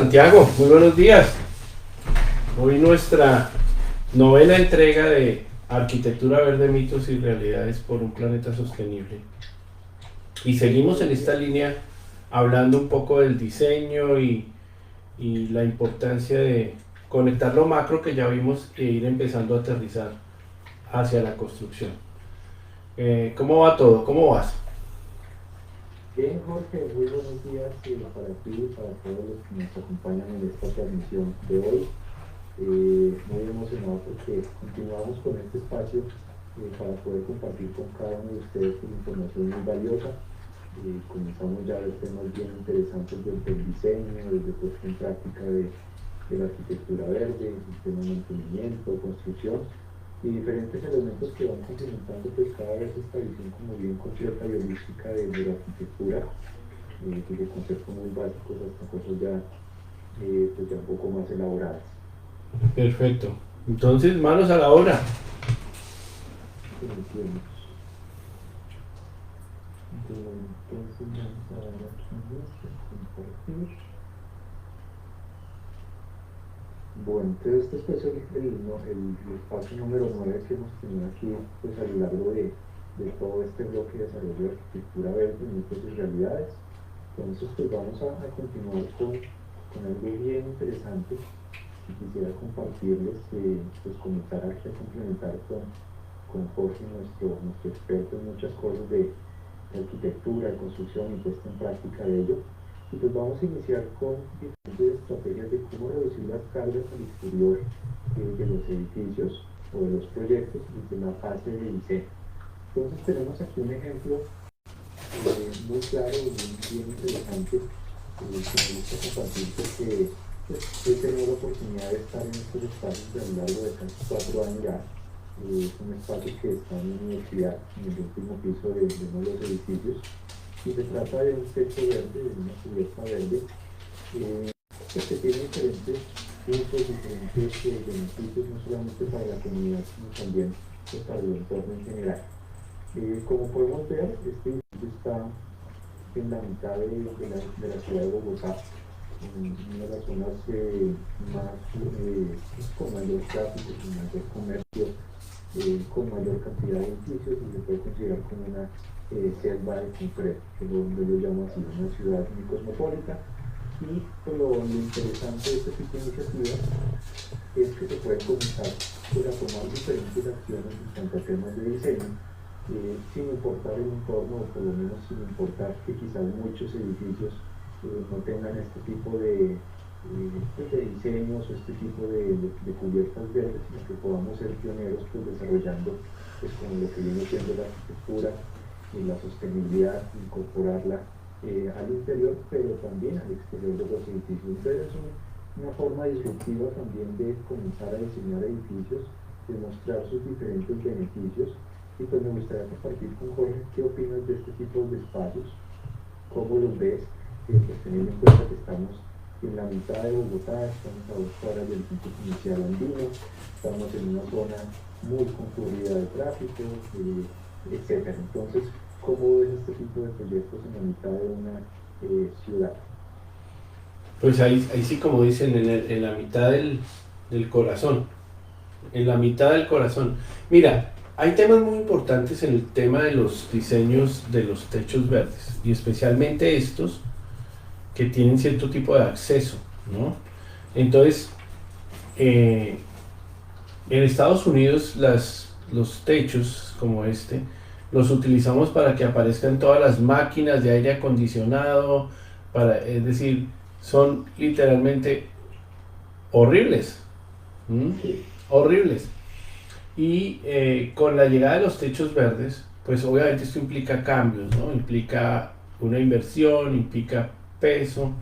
Santiago, muy buenos días. Hoy nuestra novena entrega de Arquitectura Verde, mitos y realidades por un planeta sostenible. Y seguimos en esta línea hablando un poco del diseño y la importancia de conectar lo macro que ya vimos e ir empezando a aterrizar hacia la construcción. ¿Cómo va todo? ¿Cómo vas? Bien, Jorge, muy buenos días para ti y para todos los que nos acompañan en esta transmisión de hoy. Muy emocionado porque continuamos con este espacio para poder compartir con cada uno de ustedes información muy valiosa. Comenzamos ya a ver temas bien interesantes desde el diseño, desde puesta en práctica de la arquitectura verde, el tema de mantenimiento, construcción y diferentes elementos que van complementando pues cada vez esta visión como bien concreta y holística de la arquitectura, desde conceptos muy básicos hasta cosas ya, pues ya un poco más elaboradas. Perfecto. Entonces, manos a la obra. Iniciemos. Entonces vamos a dar aquí compartir. Bueno, entonces este es pues el espacio número 9 que hemos tenido aquí pues a lo largo de todo este bloque de desarrollo de arquitectura verde, mitos y realidades. Entonces pues vamos a continuar con algo bien interesante que quisiera compartirles, pues comenzar a complementar con Jorge, nuestro experto en muchas cosas de arquitectura, construcción y puesta en práctica de ello. Y pues vamos a iniciar con diferentes estrategias de cómo reducir las cargas al exterior de los edificios o de los proyectos desde la fase de diseño. Entonces tenemos aquí un ejemplo muy claro y bien interesante que me gusta compartir porque pues, he tenido la oportunidad de estar en estos espacios a lo largo de casi 4 años ya. Es un espacio que está en la universidad, en el último piso de uno de los edificios. Y se trata de un techo verde, de una cubierta verde, que tiene diferentes usos, diferentes beneficios, no solamente para la comunidad, sino también pues, para el entorno en general. Como podemos ver, este edificio está en la mitad de la ciudad de Bogotá, en una de las zonas más con mayor tráfico, con mayor comercio, con mayor cantidad de edificios y se puede considerar como una selva de concreto, que yo lo llamo así, una ciudad muy cosmopolita. Y lo interesante de este tipo de iniciativas es que se puede comenzar pues, a tomar diferentes acciones en cuanto a temas de diseño, sin importar el entorno, o por lo menos sin importar que quizás muchos edificios no tengan este tipo de diseños o este tipo de cubiertas verdes, sino que podamos ser pioneros pues, desarrollando pues, como lo que viene siendo la arquitectura y la sostenibilidad, incorporarla al interior, pero también al exterior de los edificios. Entonces es una forma disruptiva también de comenzar a diseñar edificios, de mostrar sus diferentes beneficios. Y pues me gustaría compartir con Jorge qué opinas de este tipo de espacios, cómo los ves, pues teniendo en cuenta que estamos en la mitad de Bogotá, estamos a 2 horas del centro comercial andino, estamos en una zona muy concurrida de tráfico, etc. Entonces, ¿cómo ves este tipo de proyectos en la mitad de una ciudad? Pues ahí sí, como dicen, en la mitad del corazón. En la mitad del corazón. Mira, hay temas muy importantes en el tema de los diseños de los techos verdes, y especialmente estos que tienen cierto tipo de acceso, ¿no? Entonces, en Estados Unidos los techos como este los utilizamos para que aparezcan todas las máquinas de aire acondicionado, es decir, son literalmente horribles, Sí. horribles. Y con la llegada de los techos verdes, pues obviamente esto implica cambios, ¿no? Implica una inversión, implica peso,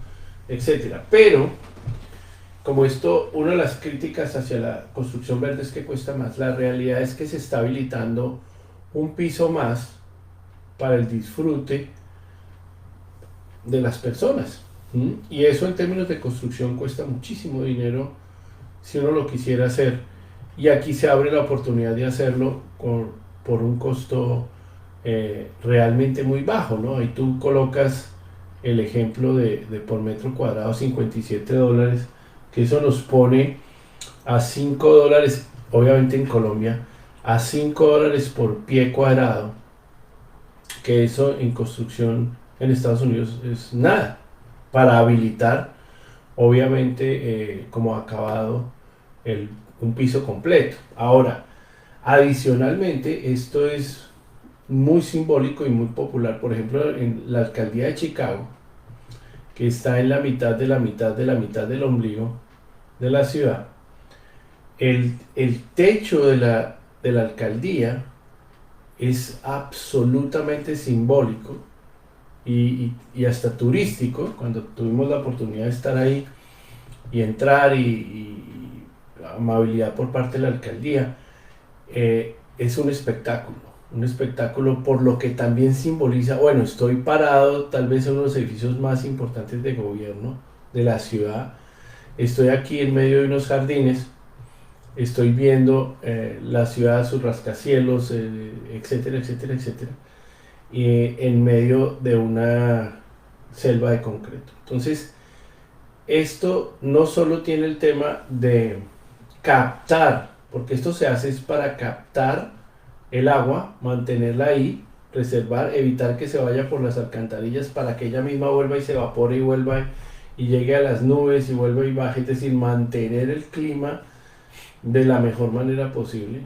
etcétera. Pero, como esto, una de las críticas hacia la construcción verde es que cuesta más, la realidad es que se está habilitando un piso más para el disfrute de las personas. Y eso en términos de construcción cuesta muchísimo dinero si uno lo quisiera hacer. Y aquí se abre la oportunidad de hacerlo por un costo realmente muy bajo, ¿no? Y tú colocas el ejemplo de por metro cuadrado $57, que eso nos pone a $5, obviamente en Colombia, a $5 por pie cuadrado, que eso en construcción en Estados Unidos es nada, para habilitar, obviamente, como acabado el, un piso completo. Ahora, adicionalmente, esto es muy simbólico y muy popular, por ejemplo, en la alcaldía de Chicago, que está en la mitad de la mitad de la mitad del ombligo de la ciudad. El techo de la alcaldía es absolutamente simbólico y hasta turístico. Cuando tuvimos la oportunidad de estar ahí y entrar y amabilidad por parte de la alcaldía, es un espectáculo por lo que también simboliza, bueno, estoy parado tal vez en uno de los edificios más importantes de gobierno de la ciudad, estoy aquí en medio de unos jardines, estoy viendo la ciudad, sus rascacielos, etcétera, etcétera, etcétera, y en medio de una selva de concreto. Entonces, esto no solo tiene el tema de captar, porque esto se hace es para captar el agua, mantenerla ahí, reservar, evitar que se vaya por las alcantarillas para que ella misma vuelva y se evapore y vuelva y llegue a las nubes y vuelva y baje, es decir, mantener el clima de la mejor manera posible.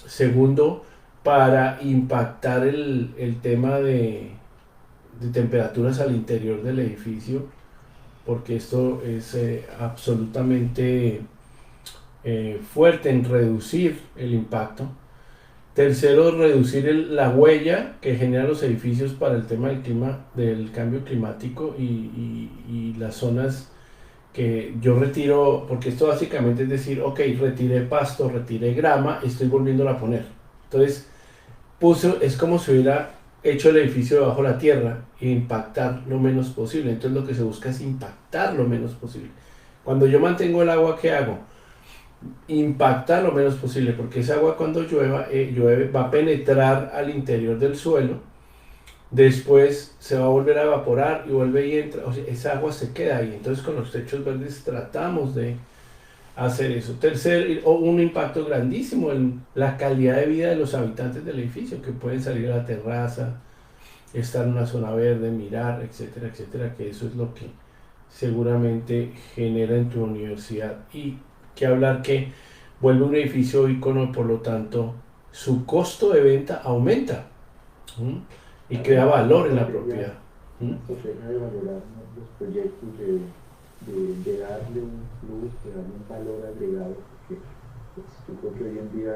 Segundo, para impactar el tema de temperaturas al interior del edificio, porque esto es absolutamente fuerte en reducir el impacto. Tercero, reducir la huella que generan los edificios para el tema del clima, del cambio climático y las zonas que yo retiro, porque esto básicamente es decir, ok, retiré pasto, retiré grama, estoy volviéndola a poner. Entonces, es como si hubiera hecho el edificio debajo de la tierra e impactar lo menos posible. Entonces, lo que se busca es impactar lo menos posible. Cuando yo mantengo el agua, ¿qué hago? Impactar lo menos posible, porque esa agua cuando llueve va a penetrar al interior del suelo, después se va a volver a evaporar y vuelve y entra, o sea, esa agua se queda ahí. Entonces con los techos verdes tratamos de hacer eso. Tercer, un impacto grandísimo en la calidad de vida de los habitantes del edificio, que pueden salir a la terraza, estar en una zona verde, mirar, etcétera, etcétera, que eso es lo que seguramente genera en tu universidad. Y que hablar que vuelve un edificio ícono, por lo tanto, su costo de venta aumenta, ¿m? Y Hay crea valor en la propiedad. una ¿M? estrategia de valorar, ¿no?, los proyectos, de darle un plus, de darle un valor agregado, porque pues, yo creo que hoy en día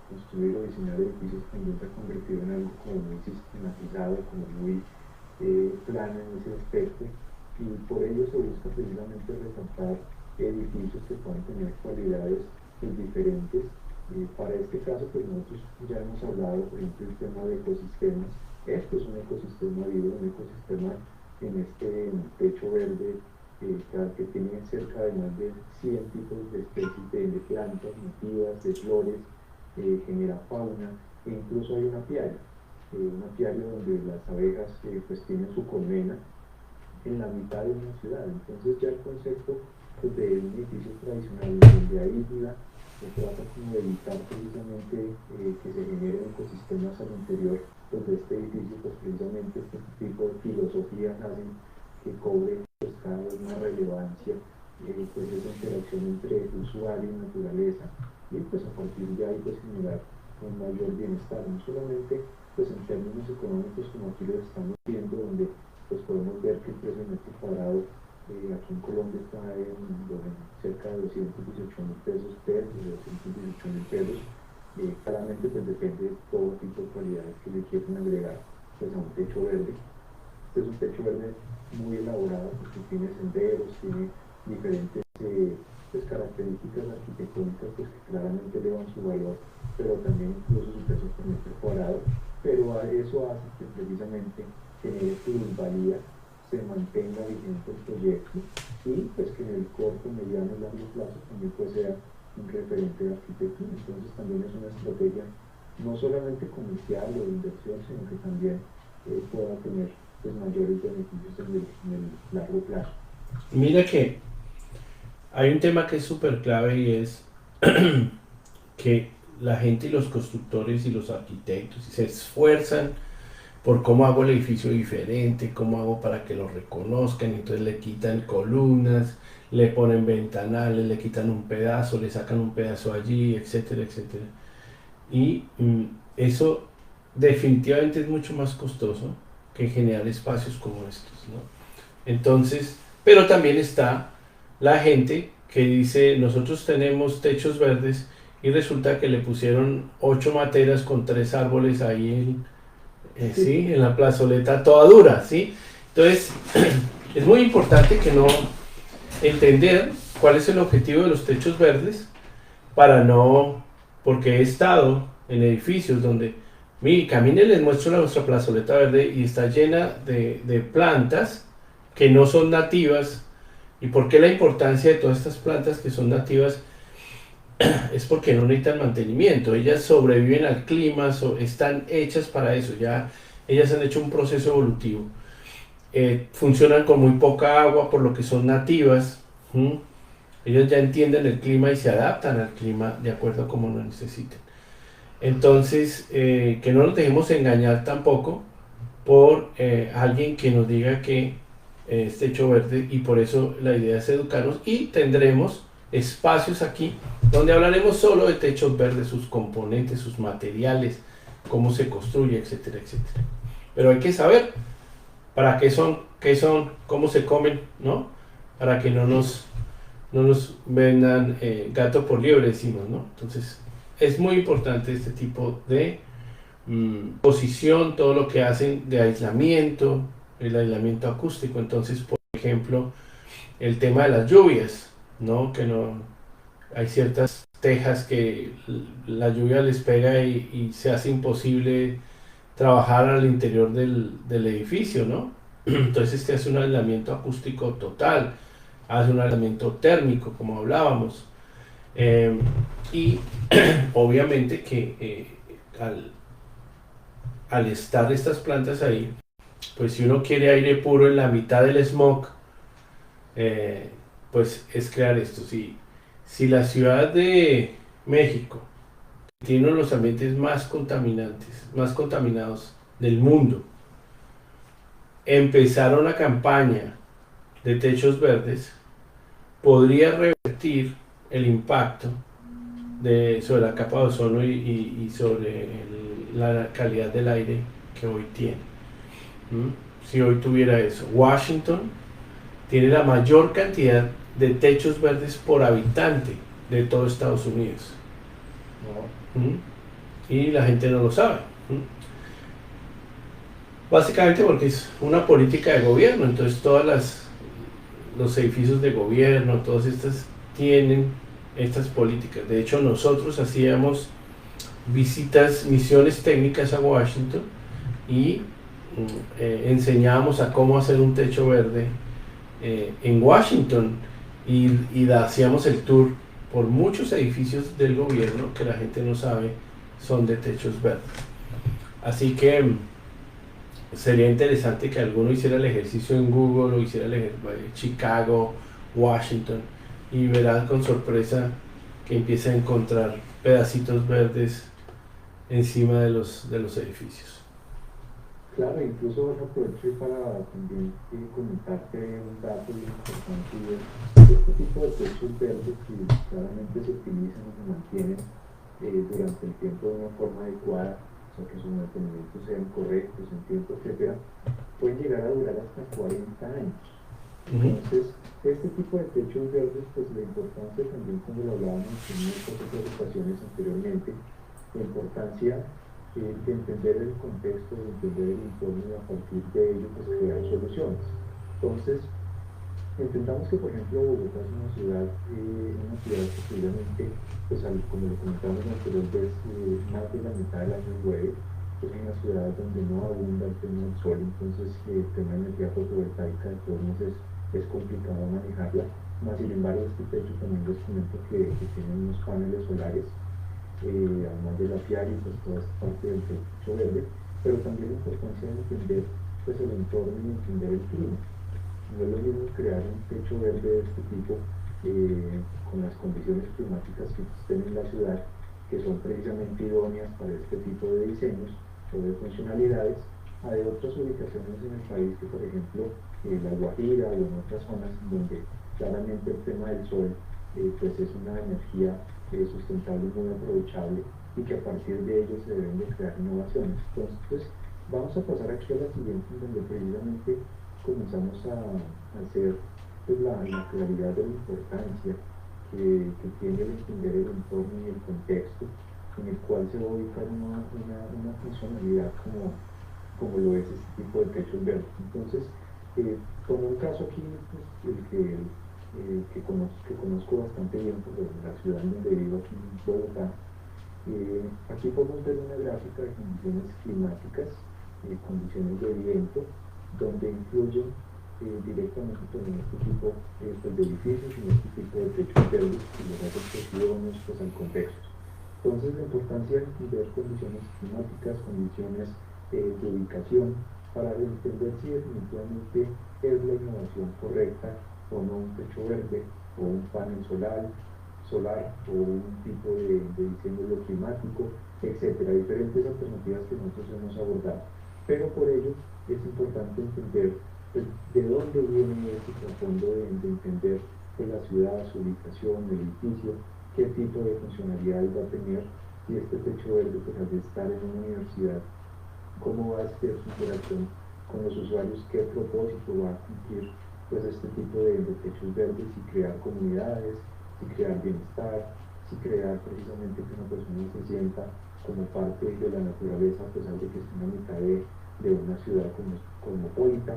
construir o diseñar edificios también se ha convertido en algo como muy sistematizado, como muy plano en ese aspecto, y por ello se busca precisamente resaltar edificios que puedan tener cualidades pues, diferentes. Para este caso, pues nosotros ya hemos hablado, por ejemplo, el tema de ecosistemas. Esto es un ecosistema vivo, un ecosistema en este techo verde que tiene cerca de más de 100 tipos de especies de plantas nativas, de flores, genera fauna, e incluso hay un apiario donde las abejas pues tienen su colmena en la mitad de una ciudad. Entonces ya el concepto pues, de un edificio tradicional donde hay isla se trata como de evitar precisamente que se generen ecosistemas al interior pues, de este edificio, pues precisamente este tipo de filosofías hacen que cobre pues, cada vez más relevancia pues esa interacción entre usuario y naturaleza, y pues a partir de ahí pues generar un mayor bienestar, no solamente pues en términos económicos como aquí lo estamos viendo, donde pues podemos ver que el precio de metro cuadrado aquí en Colombia está en cerca de 218.000 pesos, de 218.000 pesos. Claramente pues depende de todo tipo de cualidades que le quieran agregar pues a un techo verde. Este es un techo verde muy elaborado porque tiene senderos, tiene diferentes pues, características arquitectónicas pues, que claramente elevan su valor, pero también incluso su peso por metro cuadrado, pero eso hace que precisamente genere plusvalía, se mantenga vigente el proyecto y pues que en el corto, mediano y largo plazo también pues sea un referente de arquitectura. Entonces también es una estrategia no solamente comercial o de inversión, sino que también pueda tener pues, mayores beneficios en el largo plazo. Mira que hay un tema que es súper clave y es que la gente y los constructores y los arquitectos se esfuerzan por cómo hago el edificio diferente, cómo hago para que lo reconozcan, entonces le quitan columnas, le ponen ventanales, le quitan un pedazo, le sacan un pedazo allí, etcétera, etcétera. Y eso definitivamente es mucho más costoso que generar espacios como estos, ¿no? Entonces, pero también está la gente que dice, nosotros tenemos techos verdes y resulta que le pusieron 8 materas con 3 árboles ahí ¿sí? En la plazoleta toda dura, ¿sí? Entonces, es muy importante que no entender cuál es el objetivo de los techos verdes para no, porque he estado en edificios donde, mi camine les muestro nuestra plazoleta verde y está llena de plantas que no son nativas. ¿Y por qué la importancia de todas estas plantas que son nativas? Es porque no necesitan mantenimiento, ellas sobreviven al clima, están hechas para eso, ya ellas han hecho un proceso evolutivo. Funcionan con muy poca agua por lo que son nativas. ¿Mm? Ellos ya entienden el clima y se adaptan al clima de acuerdo a cómo lo necesiten. Entonces, que no nos dejemos engañar tampoco por alguien que nos diga que es techo verde, y por eso la idea es educarnos y tendremos espacios aquí donde hablaremos solo de techos verdes, sus componentes, sus materiales, cómo se construye, etcétera, etcétera. Pero hay que saber para qué son, cómo se comen, ¿no? Para que no nos vendan gato por liebre, decimos, ¿no? Entonces, es muy importante este tipo de posición, todo lo que hacen de aislamiento, el aislamiento acústico. Entonces, por ejemplo, el tema de las lluvias, ¿no? Que no hay ciertas tejas que la lluvia les pega y se hace imposible trabajar al interior del edificio, ¿no? Entonces este hace un aislamiento acústico total, hace un aislamiento térmico, como hablábamos. Eh, y obviamente que al estar estas plantas ahí, pues si uno quiere aire puro en la mitad del smog, eh, pues es crear esto. Si la Ciudad de México tiene uno de los ambientes más contaminantes, más contaminados del mundo, empezar una campaña de techos verdes, podría revertir el impacto sobre la capa de ozono y sobre la calidad del aire que hoy tiene. ¿Mm? Si hoy tuviera eso, Washington tiene la mayor cantidad de techos verdes por habitante de todo Estados Unidos. ¿Mm? Y la gente no lo sabe. ¿Mm? Básicamente porque es una política de gobierno, entonces los edificios de gobierno, todas estas tienen estas políticas. De hecho, nosotros hacíamos visitas, misiones técnicas a Washington y enseñábamos a cómo hacer un techo verde en Washington y hacíamos el tour por muchos edificios del gobierno que la gente no sabe son de techos verdes. Así que sería interesante que alguno hiciera el ejercicio en Google o hiciera el ejercicio en Chicago, Washington, y verá con sorpresa que empieza a encontrar pedacitos verdes encima de los edificios. Claro, incluso aprovecho para también comentarte un dato bien importante y es este tipo de techos verdes que claramente se utilizan y se mantienen durante el tiempo de una forma adecuada, o sea que sus mantenimientos sean correctos en tiempo, etcétera, pueden llegar a durar hasta 40 años. Entonces, este tipo de techos verdes, pues la importancia también, como lo hablábamos en muchas otras ocasiones anteriormente, la importancia de entender el contexto, de entender el entorno y a partir de ello pues crear soluciones. Entonces, entendamos que por ejemplo Bogotá es una ciudad que seguramente, pues como lo comentamos anteriormente, más de la mitad del año llueve, es una ciudad donde no abunda el tema del sol, entonces el tema de energía fotovoltaica de todos modos es complicado manejarla, más sin embargo este techo también les comento que tiene unos paneles solares además del apiario, pues toda esta parte del techo verde, pero también la importancia de entender pues el entorno y entender el clima. No es lo mismo crear un techo verde de este tipo con las condiciones climáticas que existen en la ciudad, que son precisamente idóneas para este tipo de diseños o de funcionalidades, a de otras ubicaciones en el país que, por ejemplo, La Guajira o en otras zonas donde claramente el tema del sol pues es una energía sustentable y muy aprovechable y que a partir de ello se deben de crear innovaciones. Entonces, pues, vamos a pasar aquí a la siguiente, donde precisamente comenzamos a hacer pues, la claridad de la importancia que tiene el entender el entorno y el contexto en el cual se va a ubicar una funcionalidad como lo es este tipo de techos verdes. Entonces, como un caso aquí, pues, que conozco bastante bien por la ciudad donde vivo, aquí en Bogotá, aquí podemos ver una gráfica de condiciones climáticas, condiciones de viento, donde influyen directamente en este tipo pues, de edificios y en este tipo de techos verdes y los hacen idóneos pues, al contexto. Entonces, la importancia de entender condiciones climáticas, condiciones de ubicación, para entender si definitivamente es la innovación correcta o no un techo verde o un panel solar o un tipo de diseño climático, etcétera, diferentes alternativas que nosotros hemos abordado. Pero por ello es importante entender pues, de dónde viene ese trasfondo de entender pues, la ciudad, su ubicación, el edificio, qué tipo de funcionalidades va a tener, y este techo verde pues, al estar en una universidad, cómo va a ser su interacción con los usuarios, qué propósito va a cumplir pues este tipo de techos verdes, y crear comunidades, y crear bienestar, y crear precisamente que una persona se sienta como parte de la naturaleza, a pesar de que esté en la mitad de una ciudad cosmopolita,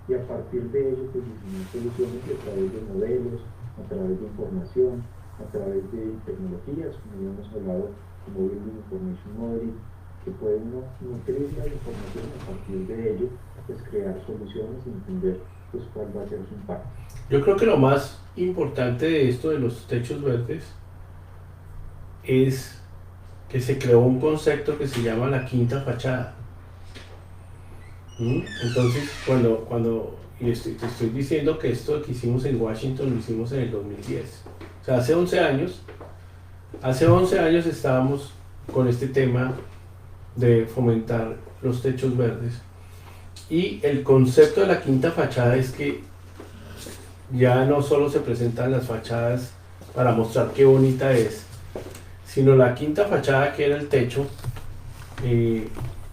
y a partir de ello pues diseñar soluciones a través de modelos, a través de información, a través de tecnologías, como ya hemos hablado, como Building Information Modeling, que puede uno nutrir la información, a partir de ello pues crear soluciones y entender pues cuál va a ser su impacto. Yo creo que lo más importante de esto de los techos verdes es que se creó un concepto que se llama la quinta fachada. Entonces, te estoy diciendo que esto que hicimos en Washington lo hicimos en el 2010. O sea, hace 11 años estábamos con este tema de fomentar los techos verdes. Y el concepto de la quinta fachada es que ya no solo se presentan las fachadas para mostrar qué bonita es, sino la quinta fachada, que era el techo,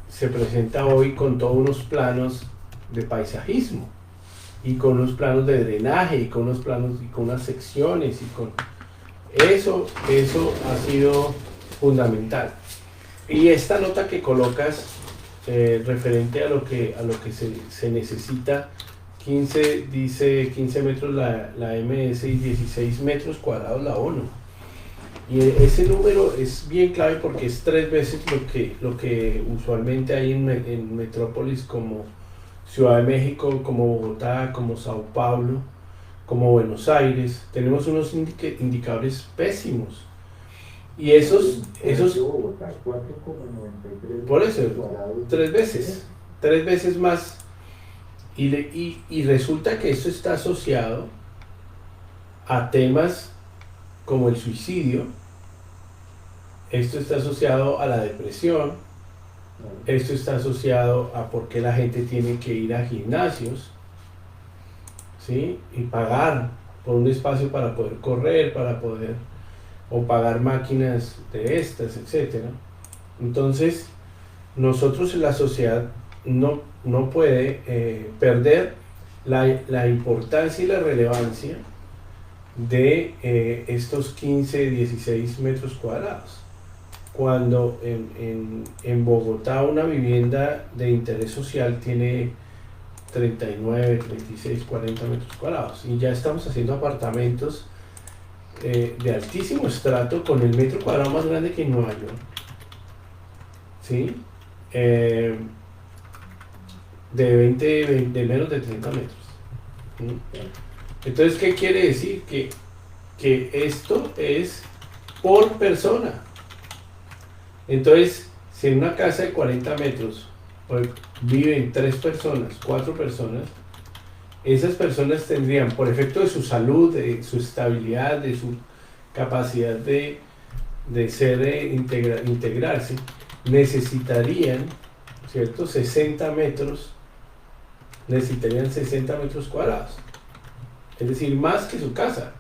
se presenta hoy con todos unos planos de paisajismo y con unos planos de drenaje y con unos planos y con unas secciones y con eso ha sido fundamental. Y esta nota que colocas referente a lo que se necesita, 15 metros la MS y 16 metros cuadrados la ONU. Y ese número es bien clave porque es 3 veces lo que usualmente hay en metrópolis como Ciudad de México, como Bogotá, como Sao Paulo, como Buenos Aires. Tenemos unos indicadores pésimos. Y esos Bogotá, 4,93 por eso, 3 veces más. Y resulta que esto está asociado a temas como el suicidio, esto está asociado a la depresión, esto está asociado a por qué la gente tiene que ir a gimnasios, ¿sí? Y pagar por un espacio para poder correr, o pagar máquinas de estas, etc. Entonces, nosotros en la sociedad no puede perder la importancia y la relevancia de estos 15, 16 metros cuadrados. Cuando en Bogotá una vivienda de interés social tiene 39, 36, 40 metros cuadrados, y ya estamos haciendo apartamentos de altísimo estrato con el metro cuadrado más grande que en Nueva York, ¿sí? De menos de 30 metros. Entonces, ¿qué quiere decir? Que esto es por persona. Entonces, si en una casa de 40 metros, viven 3 personas, 4 personas, esas personas tendrían, por efecto de su salud, de su estabilidad, de su capacidad de ser, integrarse, necesitarían, ¿cierto? 60 metros, necesitarían 60 metros cuadrados. Es decir, más que su casa.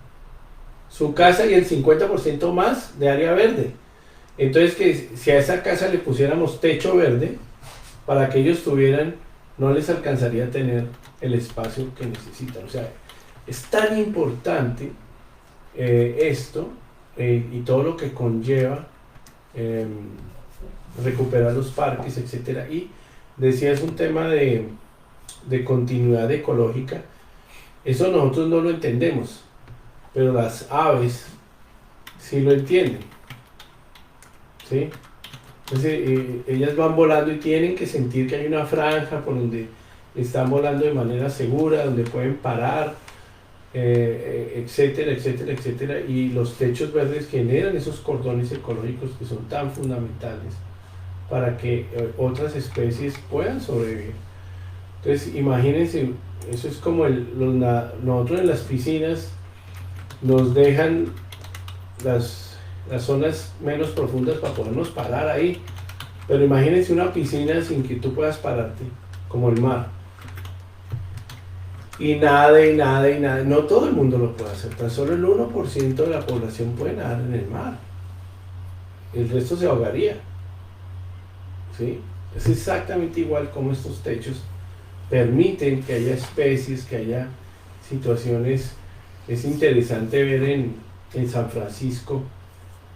Su casa y el 50% más de área verde. Entonces, que si a esa casa le pusiéramos techo verde, para que ellos tuvieran, no les alcanzaría a tener el espacio que necesitan. O sea, es tan importante esto y todo lo que conlleva recuperar los parques, etcétera. Y decía, es un tema de continuidad ecológica. Eso nosotros no lo entendemos, pero las aves sí lo entienden, ¿sí? Entonces, ellas van volando y tienen que sentir que hay una franja por donde están volando de manera segura, donde pueden parar, etcétera, etcétera, etcétera. Y los techos verdes generan esos cordones ecológicos que son tan fundamentales para que otras especies puedan sobrevivir. Entonces, imagínense, eso es como nosotros en las piscinas nos dejan las zonas menos profundas para podernos parar ahí. Pero imagínense una piscina sin que tú puedas pararte, como el mar. Y nada, y nada, y nada. No todo el mundo lo puede hacer. Tan solo el 1% de la población puede nadar en el mar. El resto se ahogaría. ¿Sí? Es exactamente igual como estos techos permiten que haya especies, que haya situaciones. Es interesante ver en San Francisco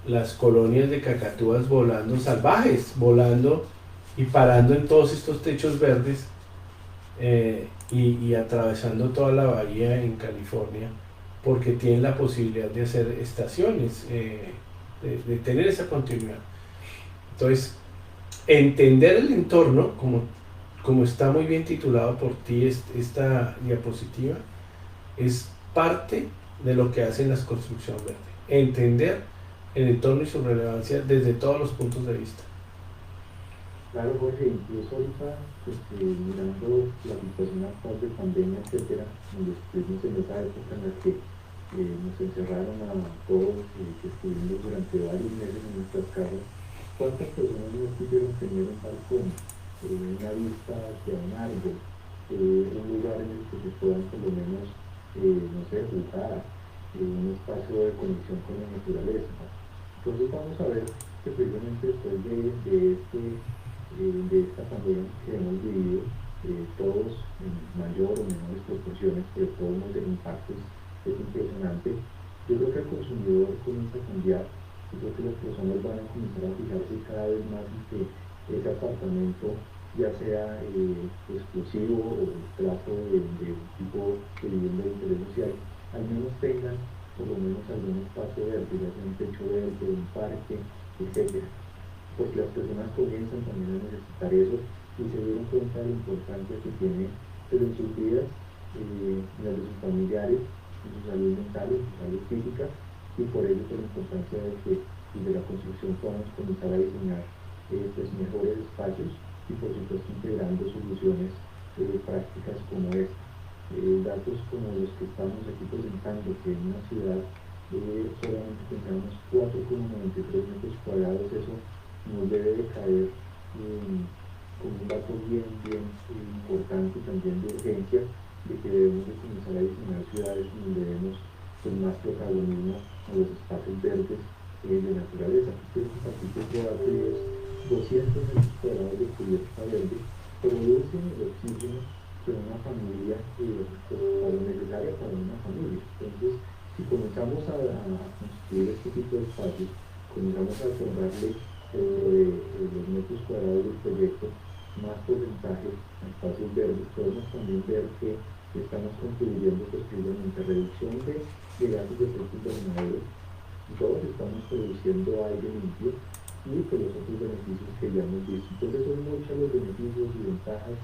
las colonias de cacatúas volando, salvajes, volando y parando en todos estos techos verdes y atravesando toda la bahía en California, porque tienen la posibilidad de hacer estaciones, de tener esa continuidad. Entonces, entender el entorno, como está muy bien titulado por ti esta diapositiva, es parte de lo que hacen las construcciones verdes. Entender el entorno y su relevancia desde todos los puntos de vista. Claro, Jorge, incluso ahorita, mirando la situación actual de pandemia, etcétera, donde estuvimos en esa época en la que nos encerraron a todos, que estuvimos durante varios meses en nuestras casas, ¿cuántas personas no pudieron tener un balcón, una vista hacia un árbol, un lugar en el que se puedan por lo menos, no sé, jugar, un espacio de conexión con la naturaleza? Entonces vamos a ver que precisamente después de esta pandemia que hemos vivido, todos en mayor o menores proporciones, pero todos el impacto es impresionante. Yo creo que el consumidor comienza a cambiar. Yo creo que las personas van a comenzar a fijarse cada vez más en que ese apartamento, ya sea exclusivo o trato de tipo de vivienda de interés social, al menos tengan por lo menos algún espacio verde, ya sea un techo verde, un parque, etcétera. Porque las personas comienzan también a necesitar eso y se dieron cuenta de la importancia que tiene en sus vidas, en las de sus familiares, en su salud mental, en su salud física, y por ello por la importancia de que desde la construcción podamos comenzar a diseñar pues, mejores espacios y por supuesto integrando soluciones prácticas como esta. Datos como los que estamos aquí presentando, que en una ciudad solamente tengamos 4,93 metros cuadrados, eso nos debe de caer como un dato bien, bien importante también de urgencia, de que debemos de comenzar a diseñar ciudades donde debemos pues, más protagonismo a los espacios verdes de naturaleza. Este capítulo dato es 200 metros cuadrados de cubierta verde, producen el oxígeno que una familia, para lo necesario para una familia. Entonces, si comenzamos a construir este tipo de espacios, comenzamos a otorgarle dentro de los metros cuadrados del proyecto más porcentaje a espacios verdes, podemos también ver que estamos contribuyendo posiblemente a reducción de gases de efecto invernadero, y todos estamos produciendo aire limpio y por los otros beneficios que ya hemos visto. Entonces son muchos los beneficios y ventajas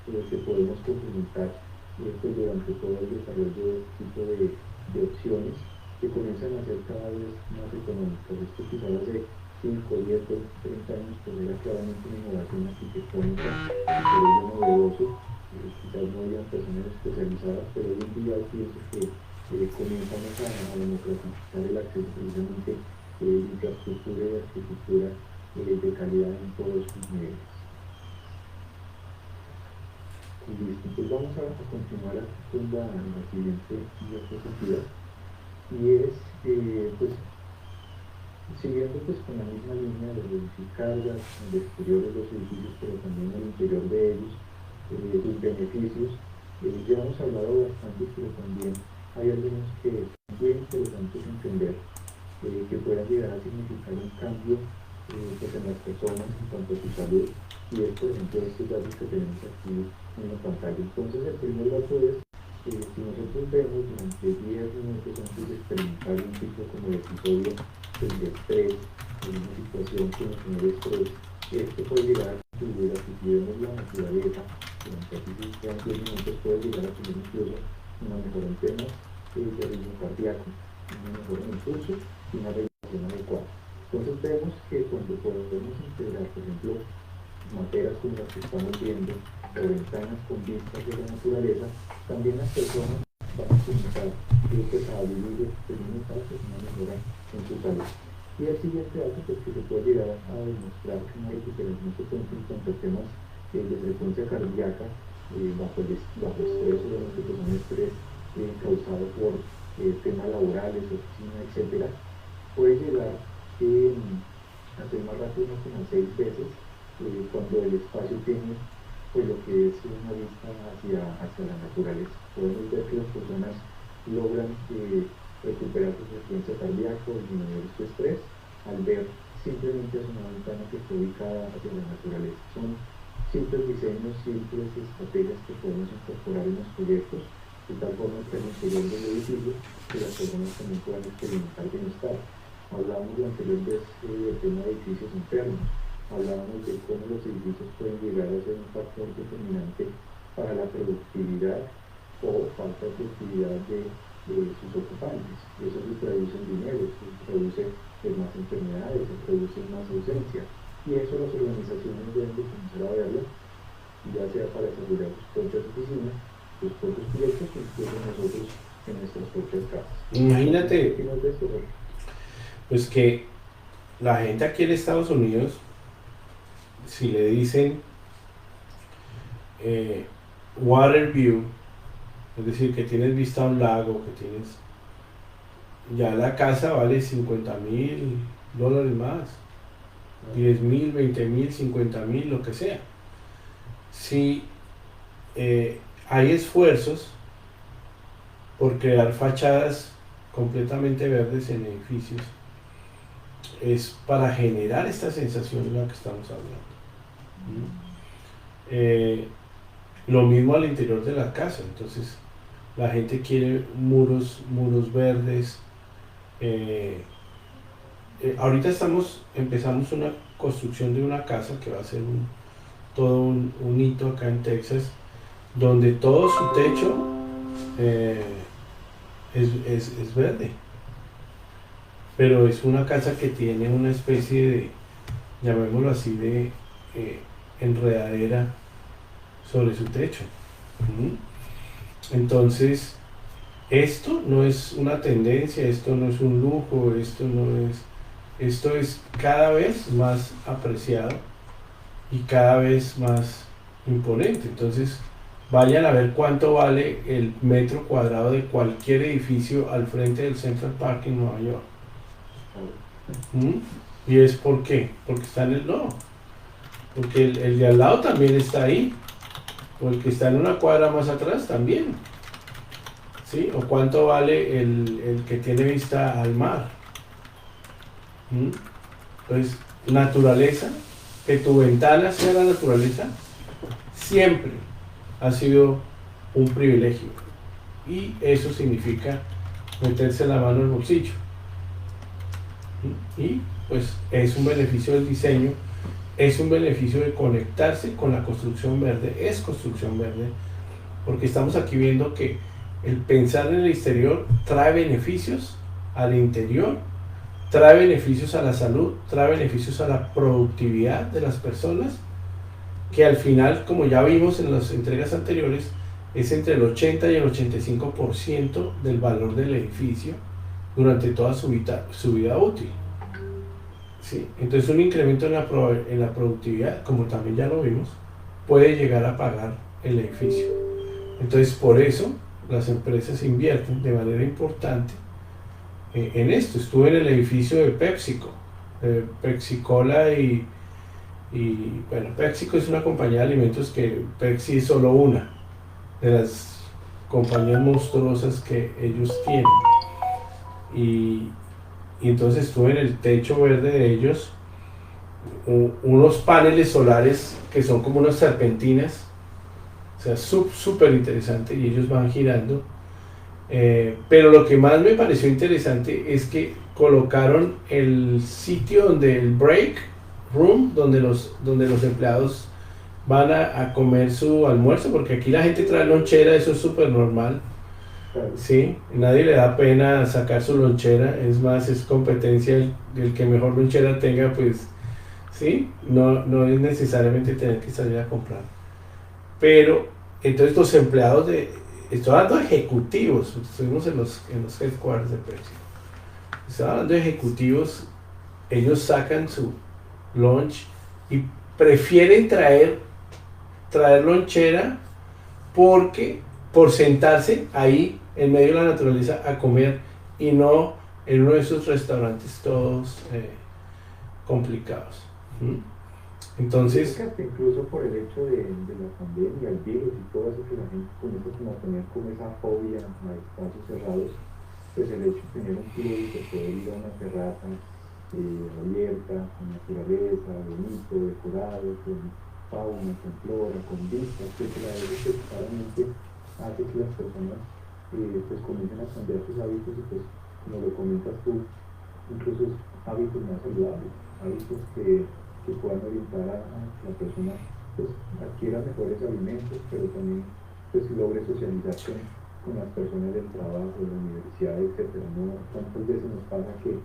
que podemos complementar pues, durante todo el desarrollo de este tipo de opciones que comienzan a ser cada vez más económicas. Esto quizás hace 5, 10, 20, 30 años, pues era claramente una innovación arquitectónica, y por ello novedoso. Quizás no habían personas especializadas, pero hoy en día pienso que comenzamos a democratizar el acceso precisamente de infraestructura y arquitectura de calidad en todos sus niveles. Listo, pues vamos a continuar aquí con la siguiente diapositiva, y es, pues, siguiendo pues con la misma línea de reducir cargas en el exterior de los edificios, pero también en el interior de ellos, sus beneficios. Ya hemos hablado bastante, pero también hay algunos que son bien interesantes entender, que puedan llegar a significar un cambio pues en las personas en cuanto a su salud, y es por ejemplo estos datos que tenemos aquí en la pantalla. Entonces el primer dato es, si nosotros vemos durante 10 minutos antes de experimentar un tipo como de episodio pues, de estrés, en una situación que nos genere estrés, esto puede llegar a contribuir a que si vemos la naturaleza durante así 10 minutos, puede llegar a tener incluso una mejora en temas de ritmo cardíaco, una mejora en el pulso y una respiración adecuada. Entonces vemos que cuando podemos integrar, por ejemplo, materas como las que estamos viendo, o ventanas con vistas de la naturaleza, también las personas van a comenzar pues, a vivir y experimentar pues, una mejora en su salud. Y el siguiente dato, pues que se puede llegar a demostrar que una recuperación se cuenta en cuanto a temas de frecuencia cardíaca, bajo estrés, obviamente pues un estrés causado por temas laborales, oficina, etcétera, puede llegar a ser más rápido 1,6 veces cuando el espacio tiene pues lo que es una vista hacia la naturaleza. Podemos ver que las personas logran recuperar su frecuencia cardíaca o disminuir su estrés al ver simplemente hacia una ventana que está ubicada hacia la naturaleza. Son simples diseños, simples estrategias que podemos incorporar en los proyectos, de tal forma que al interior del edificio que las personas también puedan experimentar bienestar. Hablábamos anterior del tema de edificios internos, hablábamos de cómo los edificios pueden llegar a ser un factor determinante para la productividad o falta de productividad de sus ocupantes. Y eso se traduce en dinero, se traduce en más enfermedades, se traduce en más ausencia. Y eso las organizaciones deben de comenzar a verlo, ya sea para desarrollar sus propias oficinas, sus propios proyectos, incluso nosotros en nuestras propias casas. Imagínate, pues que la gente aquí en Estados Unidos, si le dicen water view, es decir, que tienes vista a un lago, que tienes, ya la casa vale $50,000 más, 10,000, 20,000, 50,000, lo que sea. Si hay esfuerzos por crear fachadas completamente verdes en edificios, es para generar esta sensación de la que estamos hablando. Lo mismo al interior de la casa. Entonces la gente quiere muros verdes. Ahorita empezamos una construcción de una casa que va a ser todo un hito acá en Texas, donde todo su techo es verde. Pero es una casa que tiene una especie de, llamémoslo así, de enredadera sobre su techo. Entonces, esto no es una tendencia, esto no es un lujo, esto es cada vez más apreciado y cada vez más imponente. Entonces, vayan a ver cuánto vale el metro cuadrado de cualquier edificio al frente del Central Park en Nueva York. ¿Y es por qué? Porque está en porque el de al lado también está ahí, o el que está en una cuadra más atrás también, ¿sí? O cuánto vale el que tiene vista al mar. Entonces, naturaleza, que tu ventana sea la naturaleza, siempre ha sido un privilegio, y eso significa meterse la mano en el bolsillo. Y pues es un beneficio del diseño, es un beneficio de conectarse con la construcción verde, es construcción verde, porque estamos aquí viendo que el pensar en el exterior trae beneficios al interior trae beneficios a la salud, trae beneficios a la productividad de las personas, que al final, como ya vimos en las entregas anteriores, es entre el 80 y el 85% del valor del edificio durante toda su vida útil. ¿Sí? Entonces un incremento en la productividad, como también ya lo vimos, puede llegar a pagar el edificio. Entonces por eso las empresas invierten de manera importante en esto. Estuve en el edificio de PepsiCo, Pepsi-Cola y bueno, PepsiCo es una compañía de alimentos que Pepsi es solo una de las compañías monstruosas que ellos tienen. Y, y entonces estuve en el techo verde de ellos, unos paneles solares que son como unas serpentinas, o sea, súper interesante, y ellos van girando. Pero lo que más me pareció interesante es que colocaron el sitio donde el break room, donde los empleados van a comer su almuerzo, porque aquí la gente trae lonchera, eso es súper normal. Sí, nadie le da pena sacar su lonchera, es más, es competencia el que mejor lonchera tenga, pues sí, no es necesariamente tener que salir a comprar. Pero entonces los empleados estoy hablando de ejecutivos, estuvimos en los headquarters de Pepsi, estoy hablando de ejecutivos, ellos sacan su lunch y prefieren traer lonchera porque por sentarse ahí en medio de la naturaleza a comer y no en uno de esos restaurantes todos complicados. ¿Mm? Entonces, fíjate, incluso por el hecho de la pandemia, el virus y todo eso, que la gente comienza como a tener como esa fobia a espacios cerrados, pues el hecho de tener un plus, de poder ir a una terraza abierta, con naturaleza, bonito, decorado, con fauna, con flora, con vistas, etcétera, eso pues claramente hace que las personas pues comiencen a cambiar sus hábitos y pues, como lo comentas tú, incluso hábitos más saludables, hábitos que puedan orientar a la persona pues adquiera mejores alimentos, pero también pues logre socializar con las personas del trabajo, de la universidad, etcétera. ¿No? ¿Cuántas veces nos pasa que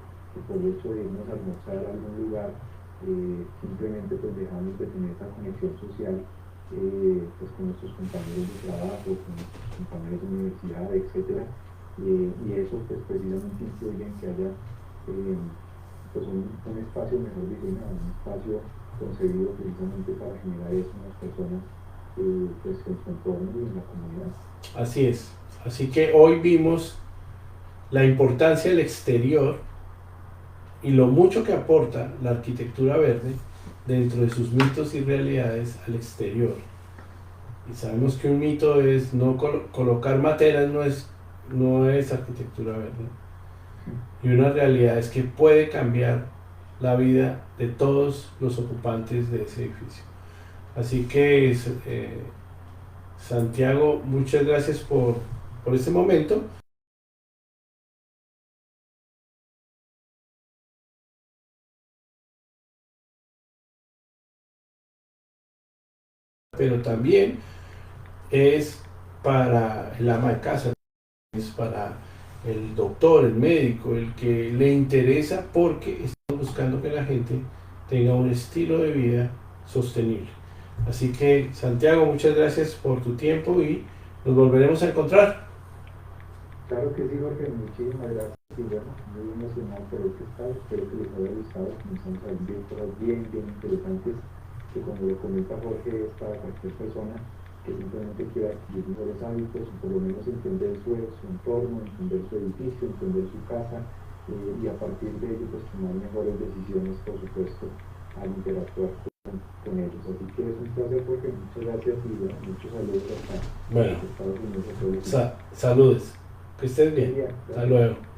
por el hecho de irnos a almorzar a algún lugar simplemente pues dejamos de tener esa conexión social pues con nuestros compañeros de trabajo, con nuestros compañeros de universidad, etcétera, y eso pues precisamente influye en que haya pues un espacio mejor diseñado, un espacio concebido precisamente para generar eso en las personas pues en su entorno y en la comunidad. así es. Así que hoy vimos la importancia del exterior y lo mucho que aporta la arquitectura verde dentro de sus mitos y realidades al exterior. Y sabemos que un mito es no colocar materas, no es arquitectura verde. Y una realidad es que puede cambiar la vida de todos los ocupantes de ese edificio. Así que Santiago, muchas gracias por este momento. Pero también es para el ama de casa, es para el doctor, el médico, el que le interesa, porque estamos buscando que la gente tenga un estilo de vida sostenible. Así que Santiago, muchas gracias por tu tiempo y nos volveremos a encontrar. Claro que sí, Jorge, muchísimas gracias. Y bueno, muy emocionado por este estado, espero que les haya gustado. Comenzamos a ver cosas bien interesantes que, como lo comenta Jorge, es para cualquier persona que simplemente quiera adquirir mejores hábitos, o por lo menos entender su entorno, entender su edificio, entender su casa, y a partir de ello pues tomar mejores decisiones, por supuesto, al interactuar con ellos. Así que es un placer, Jorge, muchas gracias y bueno, muchos saludos hasta Bueno, Estados Unidos. saludos, que estés bien, hasta luego.